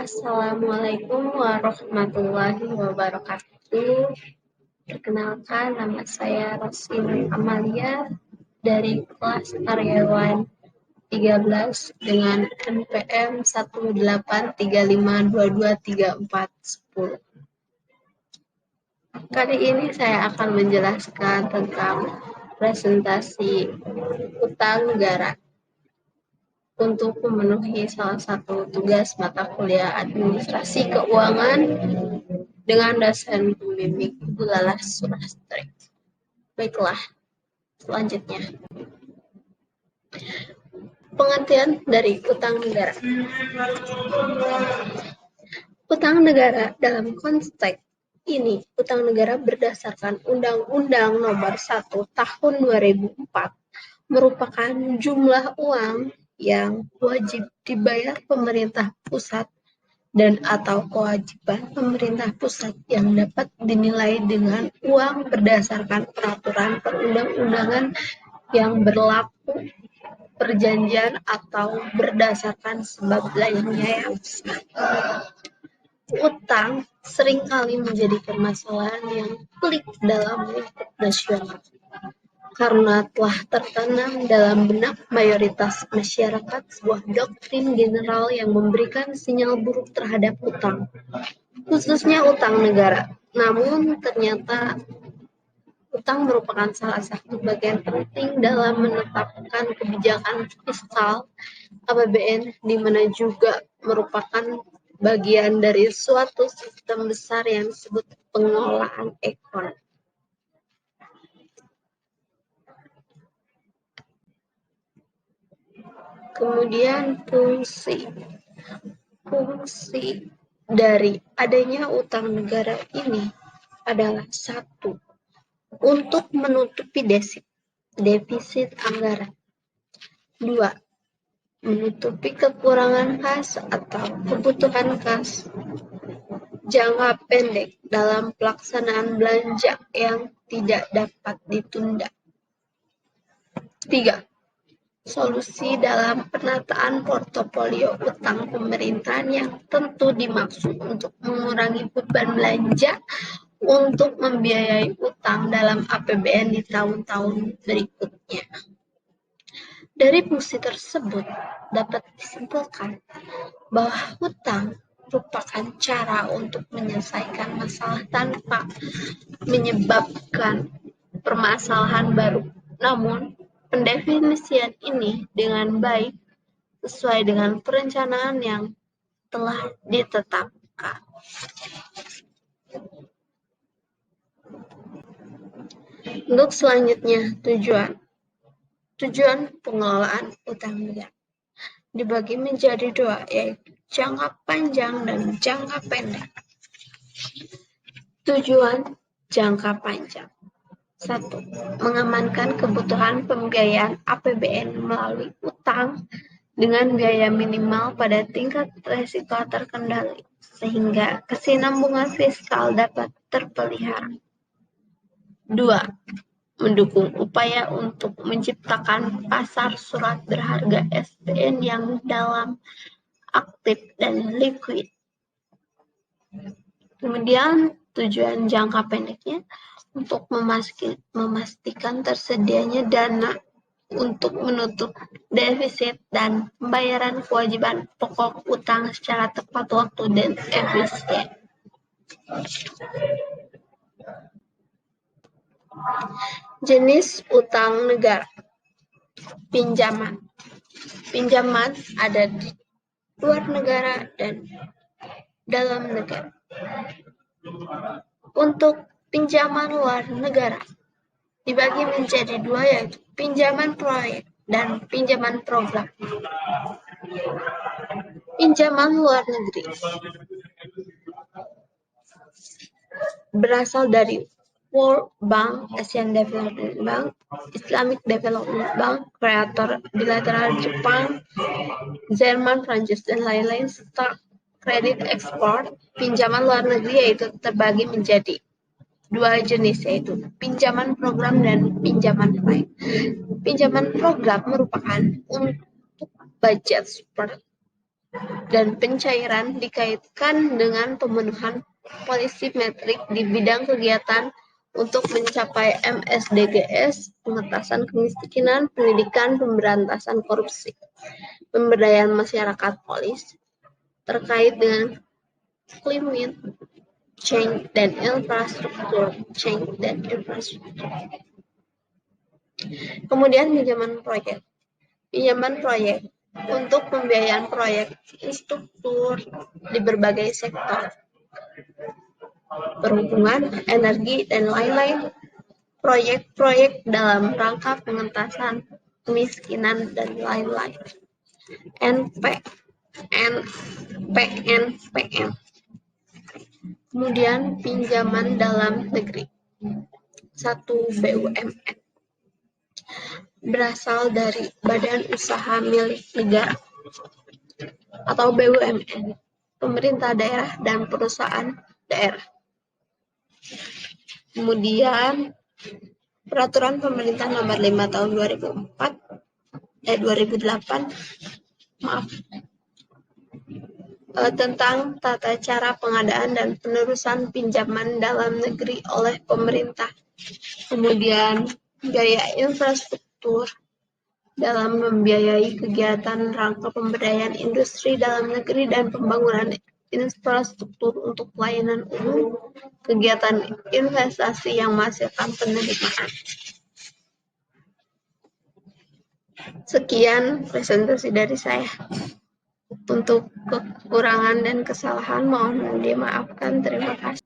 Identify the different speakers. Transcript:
Speaker 1: Assalamualaikum warahmatullahi wabarakatuh. Perkenalkan, nama saya Rosin Amalia dari kelas karyawan 13 dengan NPM 183522340. Kali ini saya akan menjelaskan tentang presentasi utang negara untuk memenuhi salah satu tugas mata kuliah administrasi keuangan dengan dosen pembimbing Ibu Lalas Sulastri. Baiklah, selanjutnya. Pengertian dari utang negara. Utang negara dalam konteks ini, utang negara berdasarkan Undang-Undang Nomor 1 Tahun 2004 merupakan jumlah uang yang wajib dibayar pemerintah pusat dan atau kewajiban pemerintah pusat yang dapat dinilai dengan uang berdasarkan peraturan perundang-undangan yang berlaku, perjanjian atau berdasarkan sebab lainnya yang sah. Utang seringkali menjadi permasalahan yang pelik dalam lingkup nasional karena telah tertanam dalam benak mayoritas masyarakat sebuah doktrin general yang memberikan sinyal buruk terhadap utang, khususnya utang negara. Namun ternyata utang merupakan salah satu bagian penting dalam menetapkan kebijakan fiskal APBN, di mana juga merupakan bagian dari suatu sistem besar yang disebut pengelolaan ekonomi. Kemudian fungsi dari adanya utang negara ini adalah satu, untuk menutupi defisit anggaran. Dua, menutupi kekurangan kas atau kebutuhan kas jangka pendek dalam pelaksanaan belanja yang tidak dapat ditunda. Tiga, solusi dalam penataan portofolio utang pemerintahan yang tentu dimaksud untuk mengurangi beban belanja untuk membiayai utang dalam APBN di tahun-tahun berikutnya. Dari fungsi tersebut dapat disimpulkan bahwa hutang merupakan cara untuk menyelesaikan masalah tanpa menyebabkan permasalahan baru. Namun, pendefinisian ini dengan baik sesuai dengan perencanaan yang telah ditetapkan. Untuk selanjutnya, tujuan pengelolaan utang negara dibagi menjadi dua, yaitu jangka panjang dan jangka pendek. Tujuan jangka panjang. 1. Mengamankan kebutuhan pembiayaan APBN melalui utang dengan biaya minimal pada tingkat risiko terkendali, sehingga kesinambungan fiskal dapat terpelihara. 2. Mendukung upaya untuk menciptakan pasar surat berharga SBN yang dalam, aktif, dan likuid. Kemudian tujuan jangka pendeknya untuk memastikan tersedianya dana untuk menutup defisit dan pembayaran kewajiban pokok utang secara tepat waktu dan efisien. Jenis utang negara. Pinjaman. Pinjaman ada di luar negara dan dalam negara. Untuk pinjaman luar negara dibagi menjadi dua, yaitu pinjaman proyek dan pinjaman program. Pinjaman luar negeri berasal dari World Bank, Asian Development Bank, Islamic Development Bank, Kreator Bilateral Jepang, Jerman, Prancis, dan lain-lain, serta kredit ekspor. Pinjaman luar negeri yaitu terbagi menjadi dua jenis, yaitu pinjaman program dan pinjaman proyek. Pinjaman program merupakan untuk budget seperti dan pencairan dikaitkan dengan pemenuhan polisi metrik di bidang kegiatan untuk mencapai MSDGs, pengentasan kemiskinan, pendidikan, pemberantasan korupsi, pemberdayaan masyarakat polis, terkait dengan climate change dan infrastruktur. Kemudian pinjaman proyek untuk pembiayaan proyek infrastruktur di berbagai sektor, perhubungan, energi, dan lain-lain. Proyek-proyek dalam rangka pengentasan kemiskinan dan lain-lain. PNPM. Kemudian pinjaman dalam negeri. 1. BUMN. Berasal dari Badan Usaha Milik Negara atau BUMN, pemerintah daerah dan perusahaan daerah. Kemudian Peraturan Pemerintah Nomor 5 Tahun 2008 tentang tata cara pengadaan dan penerusan pinjaman dalam negeri oleh pemerintah. Kemudian biaya infrastruktur dalam membiayai kegiatan rangka pemberdayaan industri dalam negeri dan pembangunan infrastruktur untuk pelayanan umum, kegiatan investasi yang menghasilkan penerimaan. Sekian presentasi dari saya. Untuk kekurangan dan kesalahan mohon dimaafkan. Terima kasih.